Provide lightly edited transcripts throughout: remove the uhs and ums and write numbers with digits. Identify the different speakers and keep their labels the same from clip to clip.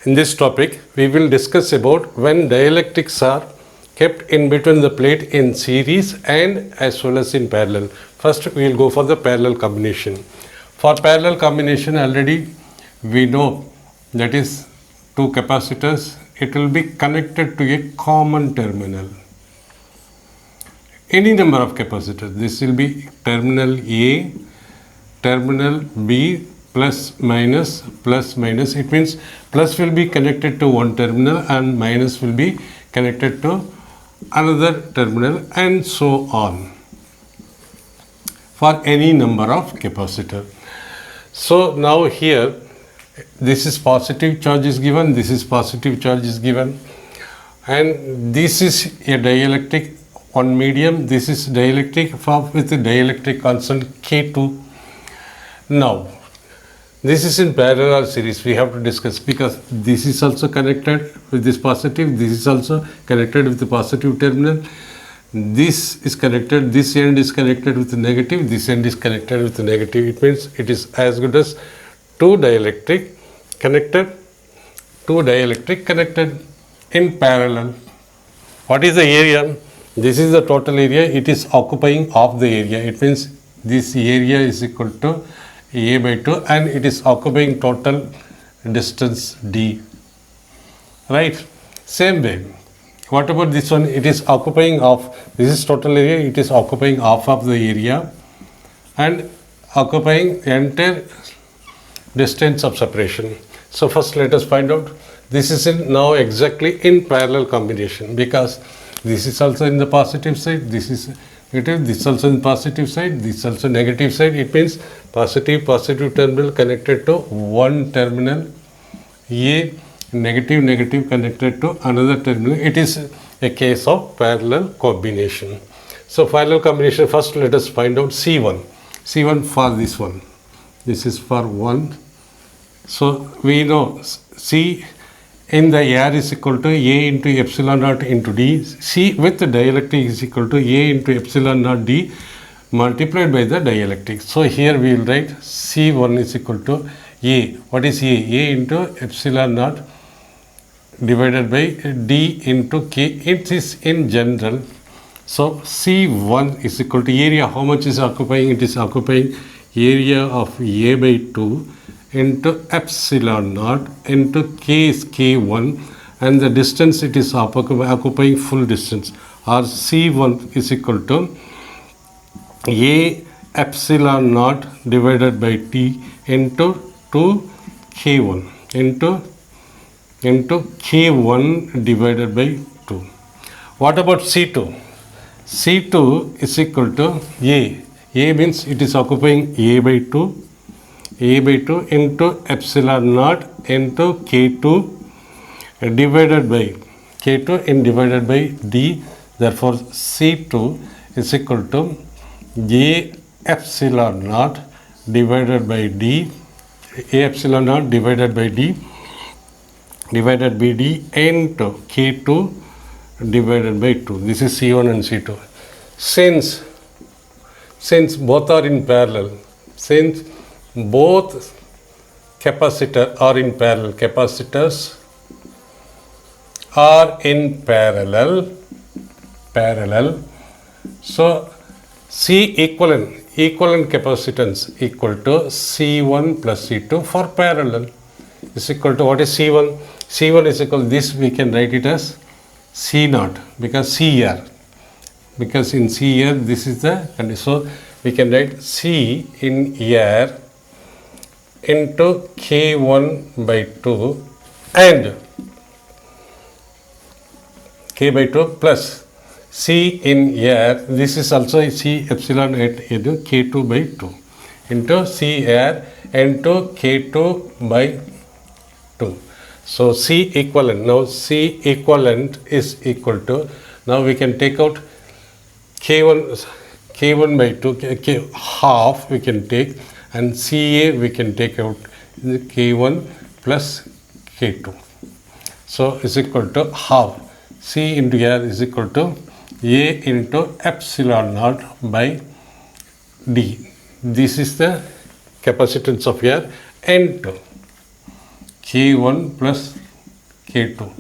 Speaker 1: In this topic, we will discuss about when dielectrics are kept in between the plate in series and as well as in parallel. First, we will go for the parallel combination. For parallel combination, already we know that is two capacitors. It will be connected to a common terminal. Any number of capacitors. This will be terminal A, terminal B, plus minus. It means plus will be connected to one terminal and minus will be connected to another terminal, and so on for any number of capacitor. So now here this is positive charge is given, this is positive charge is given, and this is a dielectric on medium, this is dielectric with the dielectric constant K2. Now this is in parallel series, we have to discuss, because this is also connected with this positive, this is also connected with the positive terminal, this is connected, this end is connected with the negative, this end is connected with the negative. It means it is as good as two dielectric connected in parallel. What is the area? This is the total area, it is occupying half the area. It means this area is equal to A by 2 and it is occupying total distance D. Right? Same way. What about this one? It is occupying half. This is total area, it is occupying half of the area and occupying entire distance of separation. So first let us find out. This is now exactly in parallel combination, because this is also in the positive side, this is negative, this also in positive side, this also negative side. It means positive terminal connected to one terminal A, negative connected to another terminal. It is a case of parallel combination. So parallel combination, first let us find out C1 for this one. This is for 1. So we know C in the air is equal to A into epsilon naught into D. C with the dielectric is equal to A into epsilon naught D multiplied by the dielectric. So here we will write C1 is equal to A. What is A? A into epsilon naught divided by D into K. It is in general. So C1 is equal to area. How much is occupying? It is occupying area of A by 2 into epsilon naught into K is K1, and the distance it is occupying full distance, or C1 is equal to A epsilon naught divided by T into 2 K1 into K1 divided by 2. What about C2? C2 is equal to A. A means it is occupying A by 2 into epsilon naught into K2 divided by K2 and divided by D. Therefore C2 is equal to A epsilon naught divided by D, A epsilon naught divided by D into K2 divided by 2. This is C1 and C2. Since both are in parallel, since both capacitors are in parallel, so C equivalent capacitance equal to C1 plus C2 for parallel is equal to, what is C1? C1 is equal to this, we can write it as C0, because CR, because in CR this is the condition. So we can write C in R into K1 by 2 and K by 2 plus C in R, this is also C epsilon into K2 by 2 into CR into K2 by 2. So C equivalent, now C equivalent is equal to, now we can take out K1 by 2, half we can take, and CA we can take out K1 plus K2. So is equal to half. C into R is equal to A into epsilon naught by D. This is the capacitance of R, and K1 plus K2.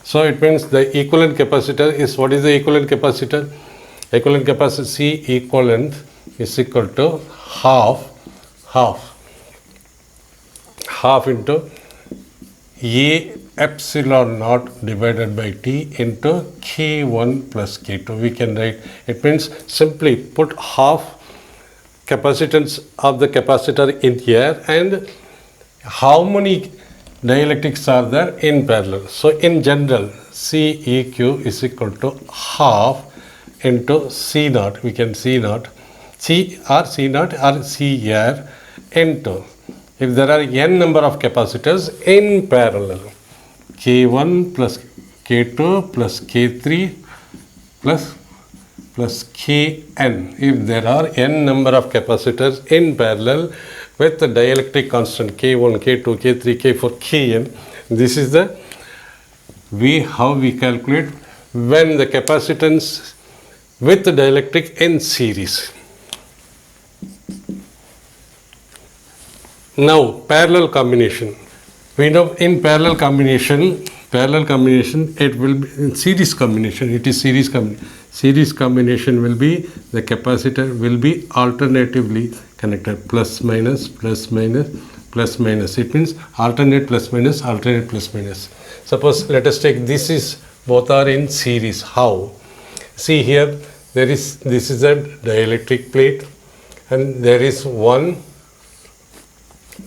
Speaker 1: So it means the equivalent capacitor is, what is the equivalent capacitor? Equivalent capacitor C equivalent is equal to half into A epsilon naught divided by T into K1 plus K2. We can write, it means simply put half capacitance of the capacitor in here and how many dielectrics are there in parallel. So in general, CEQ is equal to half into C naught, we can C naught, C naught or C air into, if there are n number of capacitors in parallel, K1 plus K2 plus K3 plus Kn, if there are n number of capacitors in parallel with the dielectric constant K1, K2, K3, K4, Kn, this is the how we calculate when the capacitance with the dielectric in series. Now parallel combination. We know in parallel combination it will be in series combination, it is series combination. Series combination will be, the capacitor will be alternatively connected, plus minus, plus minus, plus minus. It means alternate plus minus, alternate plus minus. Suppose let us take this is, both are in series. How? See here, this is a dielectric plate and there is one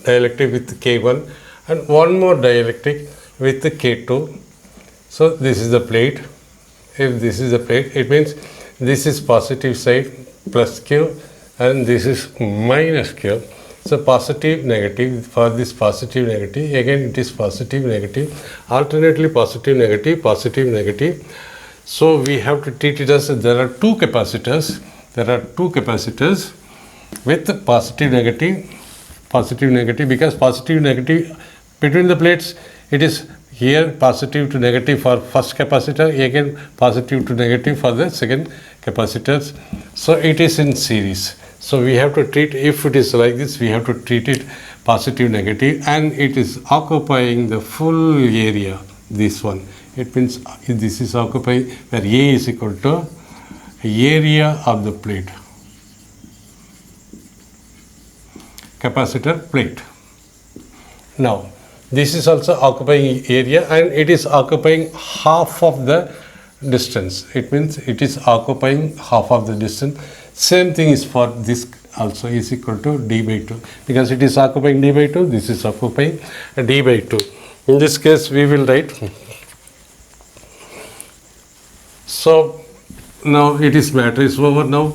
Speaker 1: dielectric with K1 and one more dielectric with the K2. So this is the plate. If this is the plate, it means this is positive side plus Q and this is minus Q. So positive, negative, for this positive, negative, again it is positive, negative, alternately positive, negative, positive, negative. So we have to treat it as there are two capacitors with positive, negative, because positive, negative between the plates, it is here positive to negative for first capacitor, again positive to negative for the second capacitors. So it is in series. So we have to treat, if it is like this, we have to treat it positive, negative, and it is occupying the full area, this one. It means this is occupying where A is equal to area of the plate, capacitor plate. Now this is also occupying area and it is occupying half of the distance. It means it is occupying half of the distance. Same thing is for this also, is equal to d by 2, because it is occupying d by 2, this is occupying d by 2. In this case we will write, so now it is matter is over now.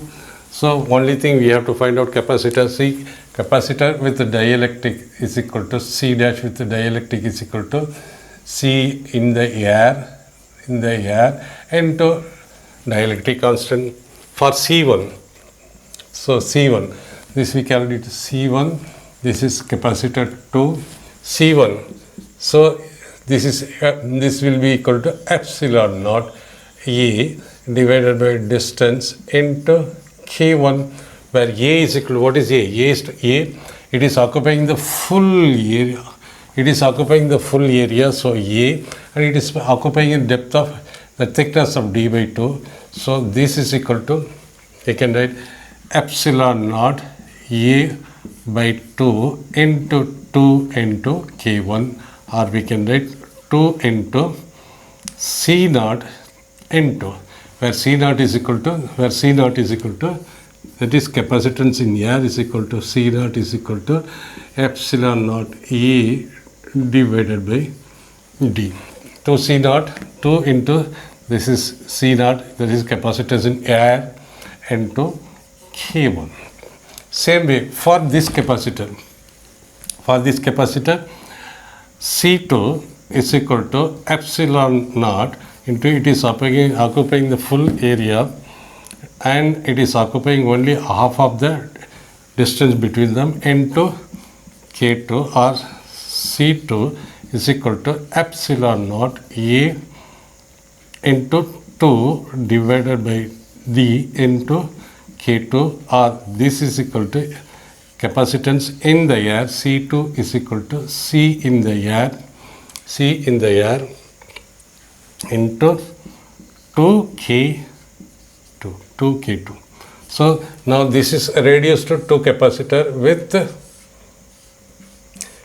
Speaker 1: So only thing we have to find out capacitor. See, capacitor with the dielectric is equal to C dash with the dielectric is equal to C in the air into dielectric constant for C1. So C1, this we calculate C1, this is capacitor 2, C1. So this will be equal to epsilon naught A divided by distance into K1, where A is equal to, what is A? It is occupying the full area. It is occupying the full area, so A, and it is occupying a depth of the thickness of d by 2. So this is equal to, you can write epsilon naught A by 2 into 2 into K1, or we can write 2 into C naught into, where C naught is equal to, that is capacitance in air is equal to C naught is equal to epsilon naught A divided by D. To C naught, 2 into, this is C naught, that is capacitance in air, into K1. Same way for this capacitor. C2 is equal to epsilon naught into, it is occupying the full area and it is occupying only half of the distance between them, into K2, or C2 is equal to epsilon naught A into 2 divided by D into K2, or this is equal to capacitance in the air, C2 is equal to C in the air into 2K2. So now this is reduced to 2 capacitor with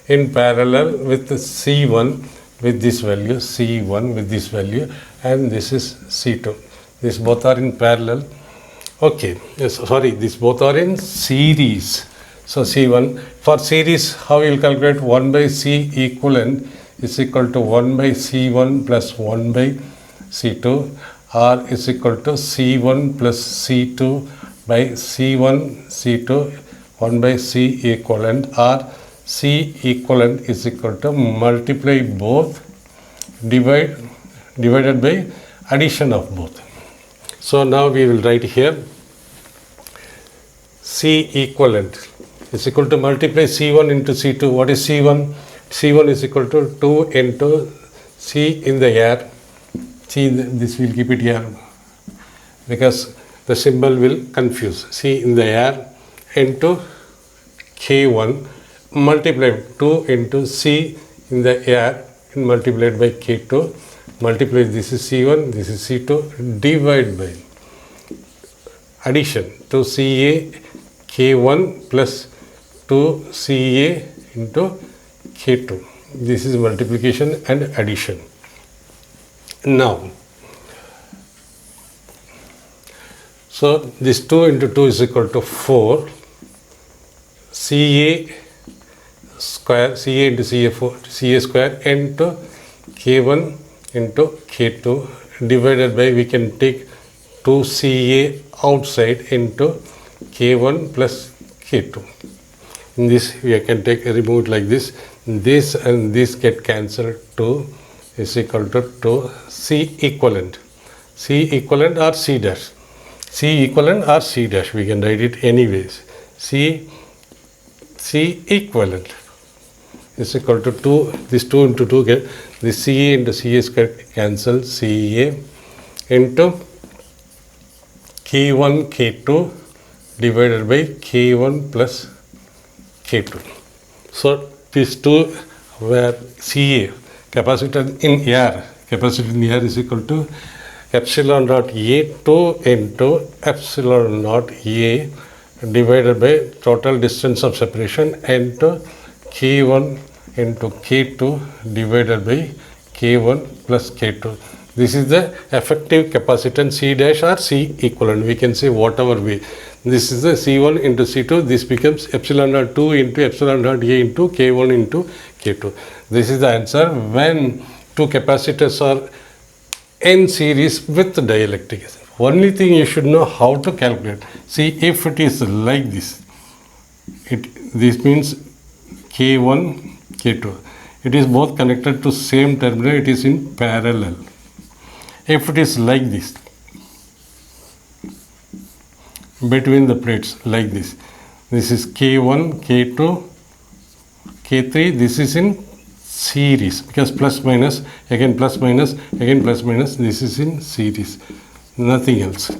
Speaker 1: in parallel with C1 with this value, C1 with this value, and this is C2. These both are in parallel. Okay, yes, sorry, these both are in series. So C1, for series, how you will calculate 1 by C equivalent is equal to 1 by C1 plus 1 by C2, or is equal to C1 plus C2 by C1 C2 1 by C equivalent, or C equivalent is equal to multiply both divided by addition of both. So now we will write here C equivalent is equal to multiply C1 into C2. What is C1? C1 is equal to 2 into C in the air. See, this will keep it here because the symbol will confuse. C in the air into K1 multiplied 2 into C in the air and multiplied by K2. Multiply, this is C1, this is C2, divide by addition to CA K1 plus 2 CA into K2. This is multiplication and addition. Now, so this 2 into 2 is equal to 4 CA square, CA into CA square into K1 into K2 divided by, we can take 2CA outside into K1 plus K2. In this we can take a remove it like this. This and this get cancelled to is equal to C equivalent. C equivalent or C dash. C equivalent or C dash. We can write it anyways. C equivalent is equal to 2. This 2 into 2 get this CA into CA square cancel, CA into K1 K2 divided by K1 plus K2. So these two were CA, capacitance in air. Capacity in air is equal to epsilon dot A2 into epsilon naught A divided by total distance of separation into K1 into K2 divided by K1 plus K2. This is the effective capacitance C dash or C equivalent. We can say whatever way. This is the C1 into C2. This becomes epsilon naught 2 into epsilon naught A into K1 into K2. This is the answer when two capacitors are in series with dielectric. Only thing you should know how to calculate. See, if it is like this, this means K1, K2. It is both connected to same terminal. It is in parallel. If it is like this, between the plates like this, this is K1, K2, K3. This is in series because plus minus, again plus minus, again plus minus. This is in series. Nothing else.